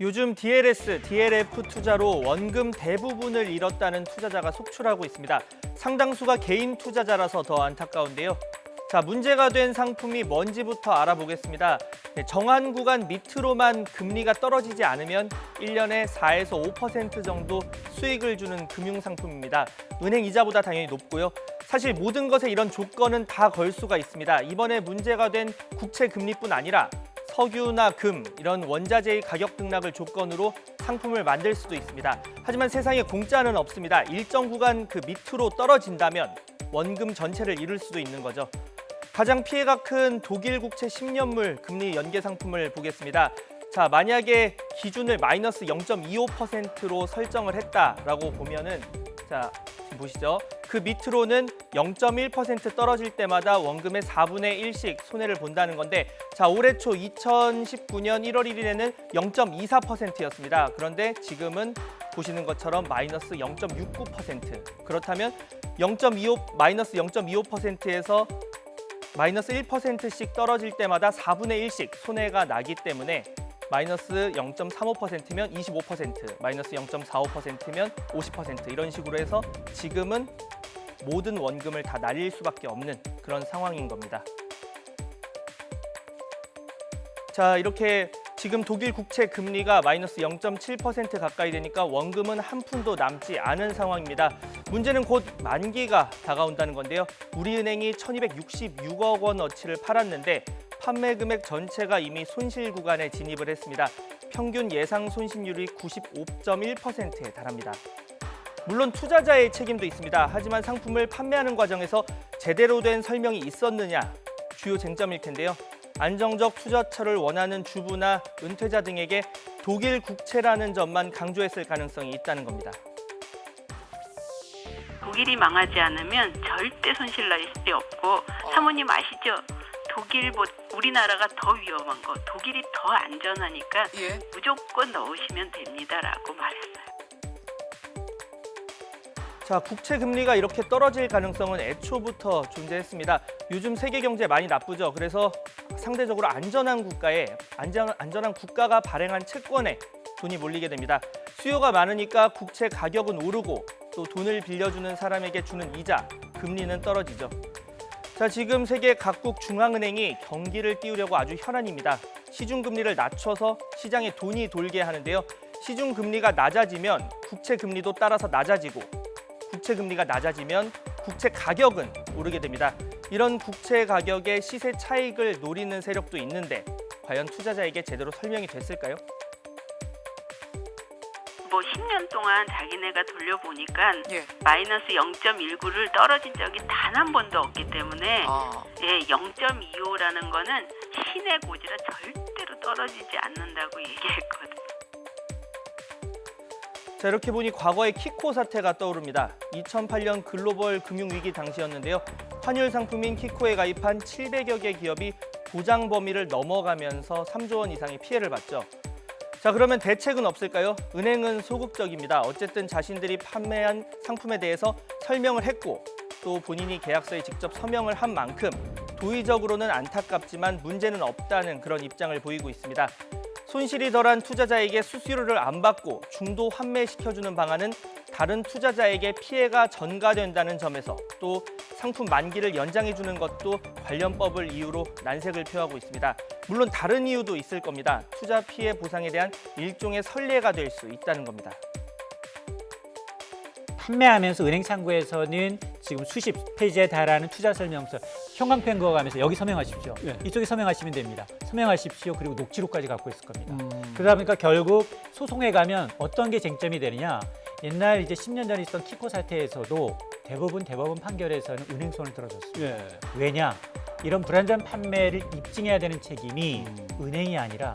요즘 DLS, DLF 투자로 원금 대부분을 잃었다는 투자자가 속출하고 있습니다. 상당수가 개인 투자자라서 더 안타까운데요. 자, 문제가 된 상품이 뭔지부터 알아보겠습니다. 정한 구간 밑으로만 금리가 떨어지지 않으면 1년에 4에서 5% 정도 수익을 주는 금융상품입니다. 은행 이자보다 당연히 높고요. 사실 모든 것에 이런 조건은 다 걸 수가 있습니다. 이번에 문제가 된 국채 금리뿐 아니라 석유나 금, 이런 원자재의 가격 등락을 조건으로 상품을 만들 수도 있습니다. 하지만 세상에 공짜는 없습니다. 일정 구간 그 밑으로 떨어진다면 원금 전체를 잃을 수도 있는 거죠. 가장 피해가 큰 독일 국채 10년물 금리 연계 상품을 보겠습니다. 자, 만약에 기준을 마이너스 0.25%로 설정을 했다라고 보면은, 자, 지금 보시죠. 그 밑으로는 0.1% 떨어질 때마다 원금의 4분의 1씩 손해를 본다는 건데, 자, 올해 초 2019년 1월 1일에는 0.24%였습니다. 그런데 지금은 보시는 것처럼 마이너스 0.69%. 그렇다면 마이너스 0.25%에서 마이너스 1%씩 떨어질 때마다 4분의 1씩 손해가 나기 때문에 마이너스 0.35%면 25%, 마이너스 0.45%면 50% 이런 식으로 해서 지금은 모든 원금을 다 날릴 수밖에 없는 그런 상황인 겁니다. 자, 이렇게 지금 독일 국채 금리가 마이너스 0.7% 가까이 되니까 원금은 한 푼도 남지 않은 상황입니다. 문제는 곧 만기가 다가온다는 건데요. 우리은행이 1266억 원어치를 팔았는데 판매 금액 전체가 이미 손실 구간에 진입을 했습니다. 평균 예상 손실률이 95.1%에 달합니다. 물론 투자자의 책임도 있습니다. 하지만 상품을 판매하는 과정에서 제대로 된 설명이 있었느냐, 주요 쟁점일 텐데요. 안정적 투자처를 원하는 주부나 은퇴자 등에게 독일 국채라는 점만 강조했을 가능성이 있다는 겁니다. 독일이 망하지 않으면 절대 손실 날 수 없고, 사모님 아시죠? 우리나라가 더 위험한 거, 독일이 더 안전하니까 무조건 넣으시면 됩니다라고 말했어요. 자, 국채 금리가 이렇게 떨어질 가능성은 애초부터 존재했습니다. 요즘 세계 경제 많이 나쁘죠. 그래서 상대적으로 안전한 국가가 발행한 채권에 돈이 몰리게 됩니다. 수요가 많으니까 국채 가격은 오르고 또 돈을 빌려주는 사람에게 주는 이자, 금리는 떨어지죠. 자, 지금 세계 각국 중앙은행이 경기를 띄우려고 아주 혈안입니다. 시중금리를 낮춰서 시장에 돈이 돌게 하는데요. 시중금리가 낮아지면 국채 금리도 따라서 낮아지고, 국채 금리가 낮아지면 국채 가격은 오르게 됩니다. 이런 국채 가격의 시세 차익을 노리는 세력도 있는데 과연 투자자에게 제대로 설명이 됐을까요? 10년 동안 자기네가 돌려보니까 마이너스 0.19를 떨어진 적이 단 한 번도 없기 때문에 0.25라는 거는 신의 고지라 절대로 떨어지지 않는다고 얘기했거든요. 자, 이렇게 보니 과거의 키코 사태가 떠오릅니다. 2008년 글로벌 금융위기 당시였는데요. 환율 상품인 키코에 가입한 700여 개 기업이 보장 범위를 넘어가면서 3조 원 이상의 피해를 봤죠. 자, 그러면 대책은 없을까요? 은행은 소극적입니다. 어쨌든 자신들이 판매한 상품에 대해서 설명을 했고, 또 본인이 계약서에 직접 서명을 한 만큼 도의적으로는 안타깝지만 문제는 없다는 그런 입장을 보이고 있습니다. 손실이 덜한 투자자에게 수수료를 안 받고 중도 환매시켜주는 방안은 다른 투자자에게 피해가 전가된다는 점에서, 또 상품 만기를 연장해주는 것도 관련법을 이유로 난색을 표하고 있습니다. 물론 다른 이유도 있을 겁니다. 투자 피해 보상에 대한 일종의 선례가 될 수 있다는 겁니다. 판매하면서 은행 창구에서는 지금 수십 페이지에 달하는 투자 설명서, 형광펜 그어가면서 여기 서명하십시오. 이쪽에 서명하시면 됩니다. 서명하십시오. 그리고 녹취록까지 갖고 있을 겁니다. 그러다 보니까 결국 소송에 가면 어떤 게 쟁점이 되느냐. 옛날 이제 10년 전에 있었던 키코 사태에서도 대법원 판결에서는 은행 손을 들어줬습니다. 왜냐? 이런 불안전 판매를 입증해야 되는 책임이 은행이 아니라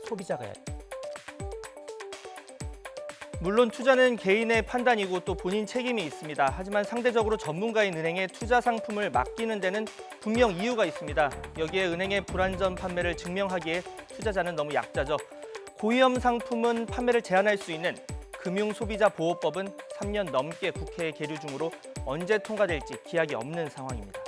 소비자가 해야 돼요. 물론 투자는 개인의 판단이고 또 본인 책임이 있습니다. 하지만 상대적으로 전문가인 은행에 투자 상품을 맡기는 데는 분명 이유가 있습니다. 여기에 은행의 불안전 판매를 증명하기에 투자자는 너무 약자죠. 고위험 상품은 판매를 제한할 수 있는 금융소비자보호법은 3년 넘게 국회에 계류 중으로 언제 통과될지 기약이 없는 상황입니다.